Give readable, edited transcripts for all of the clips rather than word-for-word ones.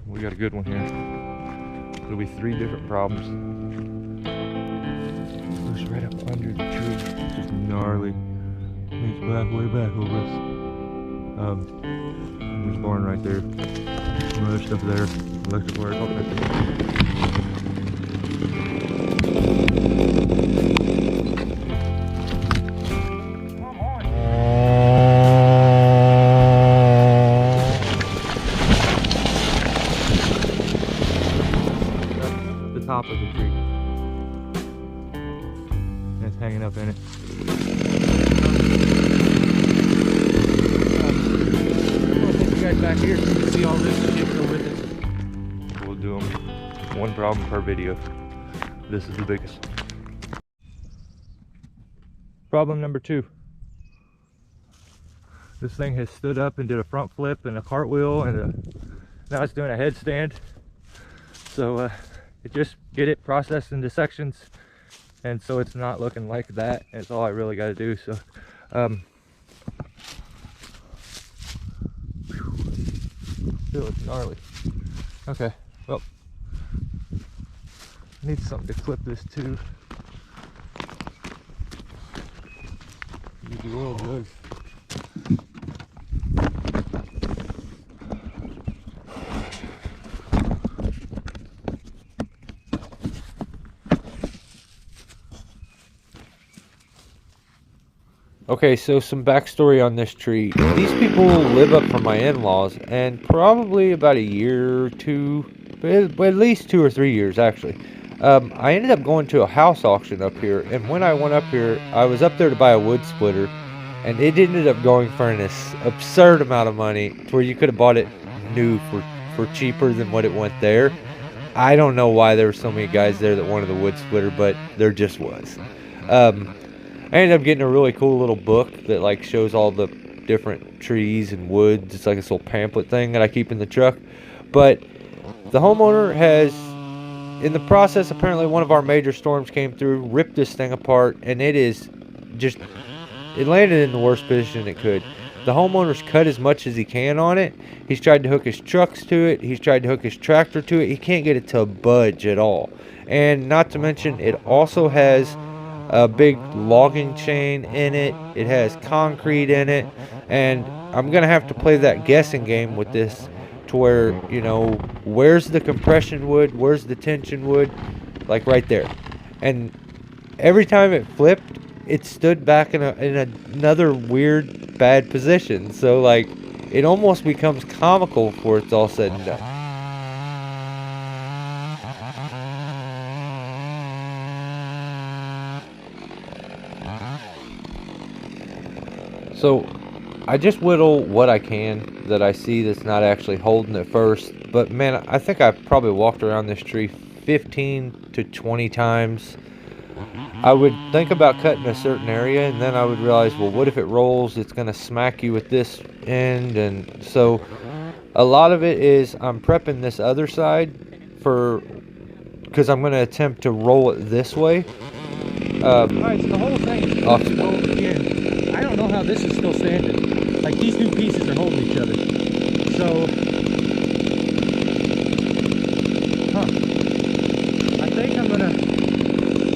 We got a good one here. It'll be 3 different problems. Looks right up under the tree. Just gnarly. He's back, way back over us. There's barn right there. Some other stuff there. Electric wires, all kinds of stuff. Top of the tree. And it's hanging up in it. I'll take you guys back here so you can see all this shit go with it. We'll do them 1 problem per video. This is the biggest. Problem number 2. This thing has stood up and did a front flip and a cartwheel and now it's doing a headstand. So just get it processed into sections, and so it's not looking like that. That's all I really got to do. So still it's gnarly. Okay, well, I need something to clip this to. Use the oil jug. Okay, so some backstory on this tree. These people live up from my in-laws, and probably about a year or 2, but at least 2 or 3 years actually. I ended up going to a house auction up here, and when I went up here, I was up there to buy a wood splitter, and it ended up going for an absurd amount of money, where you could have bought it new for cheaper than what it went there. I don't know why there were so many guys there that wanted the wood splitter, but there just was. I ended up getting a really cool little book that like shows all the different trees and woods. It's like this little pamphlet thing that I keep in the truck. But the homeowner has, in the process, apparently one of our major storms came through, ripped this thing apart, and it is just, it landed in the worst position it could. The homeowner's cut as much as he can on it. He's tried to hook his trucks to it. He's tried to hook his tractor to it. He can't get it to budge at all. And not to mention, it also has a big logging chain in it. It has concrete in it, and I'm gonna have to play that guessing game with this to where, you know, where's the compression wood, where's the tension wood, like right there. And every time it flipped, it stood back in another weird bad position. So like it almost becomes comical before it's all said and done. So I just whittle what I can that I see that's not actually holding it first. But man, I think I've probably walked around this tree 15 to 20 times. I would think about cutting a certain area, and then I would realize, well, what if it rolls? It's going to smack you with this end. And so a lot of it is I'm prepping this other side because I'm going to attempt to roll it this way. Alright, so the whole thing is supposed to go again. I don't know how this is still standing. Like, these two pieces are holding each other. So, I think I'm gonna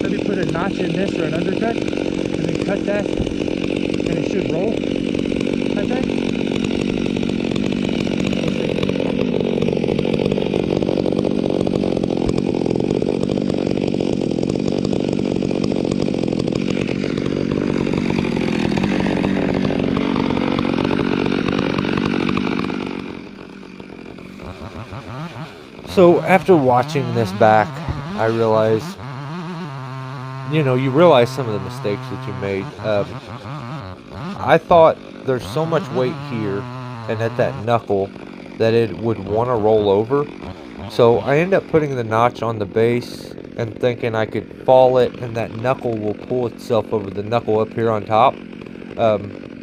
maybe put a notch in this or an undercut, and then cut that, and it should roll, I think. So after watching this back, I realized, you realize some of the mistakes that you made. I thought there's so much weight here and at that knuckle that it would want to roll over. So I end up putting the notch on the base and thinking I could fall it and that knuckle will pull itself over the knuckle up here on top.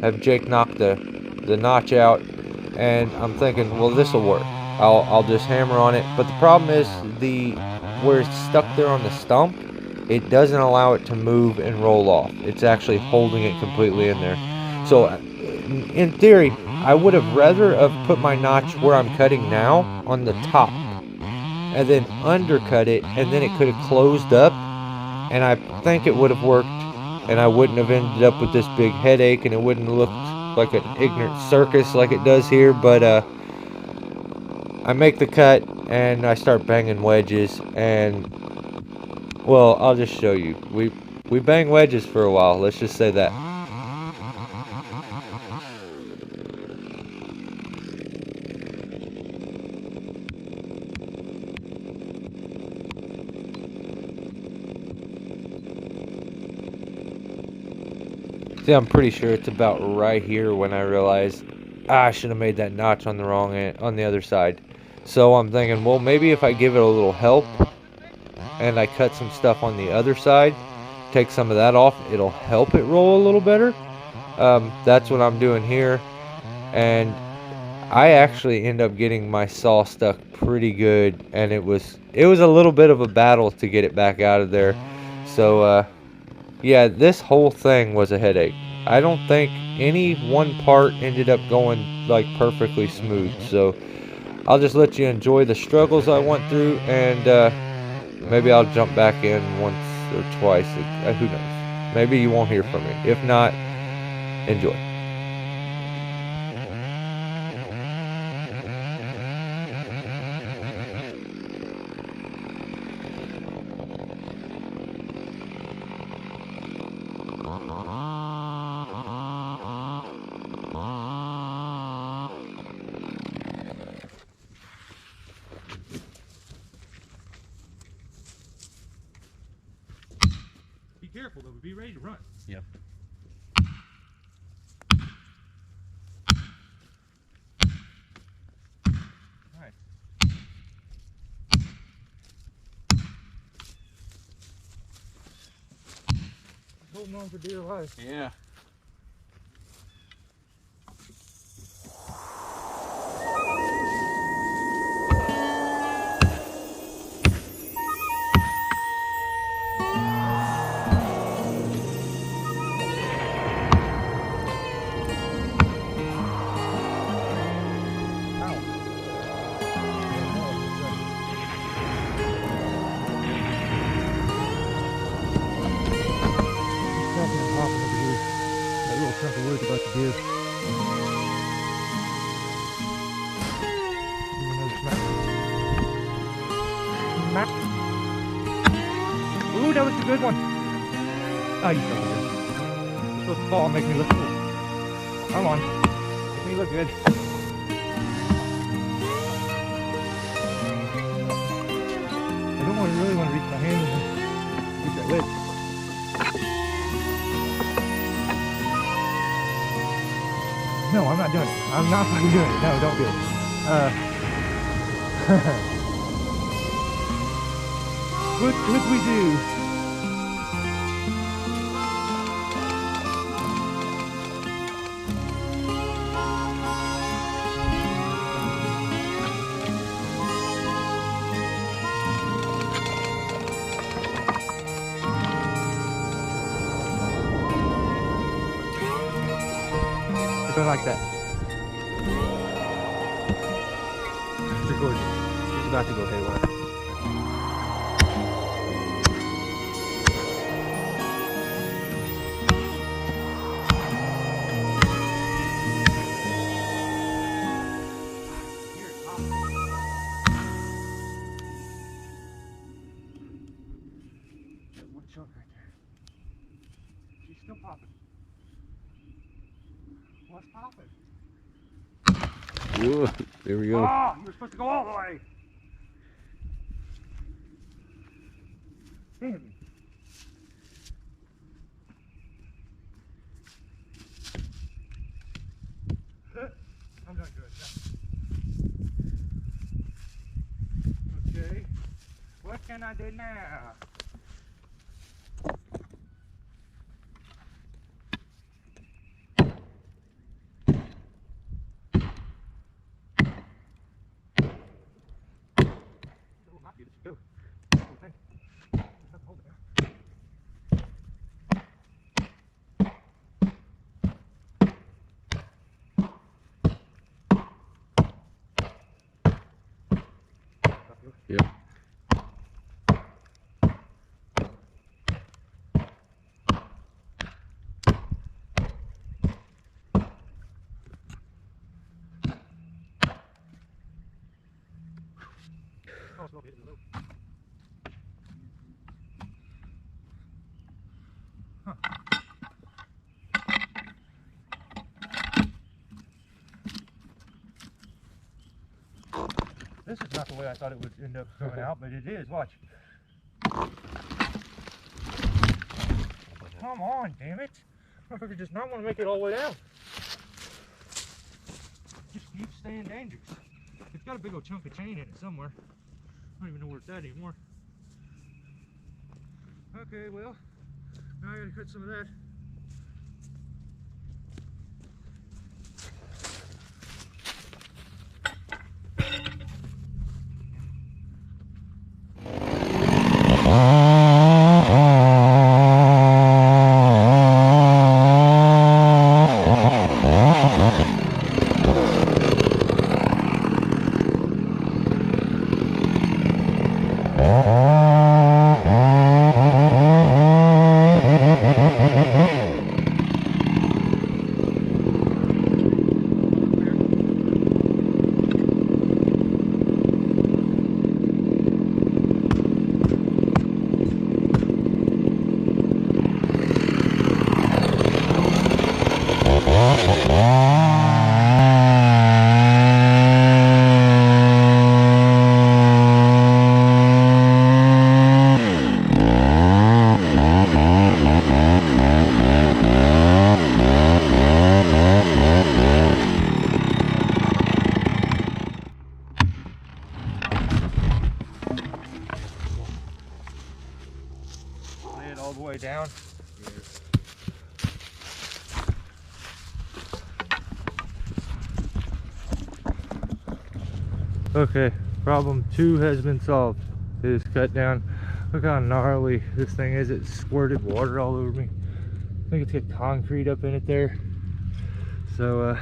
Have Jake knock the notch out, and I'm thinking, well, this will work. I'll just hammer on it. But the problem is where it's stuck there on the stump, it doesn't allow it to move and roll off. It's actually holding it completely in there. So in theory, I would have rather have put my notch where I'm cutting now on the top and then undercut it, and then it could have closed up, and I think it would have worked, and I wouldn't have ended up with this big headache, and it wouldn't have looked like an ignorant circus like it does here. But I make the cut and I start banging wedges, and well, I'll just show you. We bang wedges for a while, let's just say that. See, I'm pretty sure it's about right here when I realized I should have made that notch on the wrong end, on the other side. So I'm thinking, well, maybe if I give it a little help and I cut some stuff on the other side, take some of that off, it'll help it roll a little better. That's what I'm doing here, and I actually end up getting my saw stuck pretty good, and it was a little bit of a battle to get it back out of there. So yeah, this whole thing was a headache. I don't think any one part ended up going like perfectly smooth. So I'll just let you enjoy the struggles I went through, and maybe I'll jump back in once or twice. Who knows? Maybe you won't hear from me. If not, enjoy. Be careful though, be ready to run. Yep. Alright. Holding on for dear life. Yeah. Chunk of wood about to give. Smack. Ooh, that was a good one. Oh, you fell good. You're supposed to fall and make me look cool. Come on. Make me look good. I don't really want to reach my hand and reach that lid. No, I'm not doing it. I'm not fucking doing it. No, don't do it. What could we do? Something like that. It's recording. It's about to go haywire. One chunk right there. She's still popping. What's popping? Whoa, there we go. Oh, you were supposed to go all the way. Damn. I'm not good. No. Okay. What can I do now? Go. Okay. Hold it now. Yep. This is not the way I thought it would end up coming out, but it is. Watch. Come on, damn it. Motherfucker does not want to make it all the way down. Just keep staying dangerous. It's got a big old chunk of chain in it somewhere. I don't even know where it's at anymore. Okay, well, now I gotta cut some of that. Lay it all the way down. Okay, problem 2 has been solved. It is cut down. Look how gnarly this thing is. It squirted water all over me. I think it's got concrete up in it there. So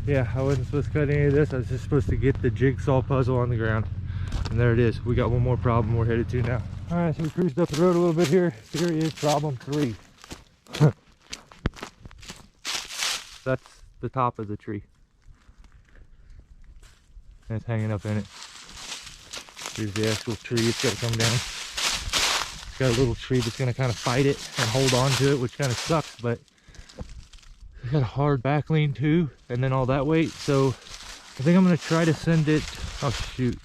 yeah, I wasn't supposed to cut any of this. I was just supposed to get the jigsaw puzzle on the ground. And there it is. We got one more problem we're headed to now. Alright, so we cruised up the road a little bit here. Here is problem 3. That's the top of the tree. And it's hanging up in it. Here's the actual tree. It's got to come down. It's got a little tree that's going to kind of fight it and hold on to it, which kind of sucks, but it's got a hard back lean too, and then all that weight. So I think I'm going to try to send it. Oh shoot,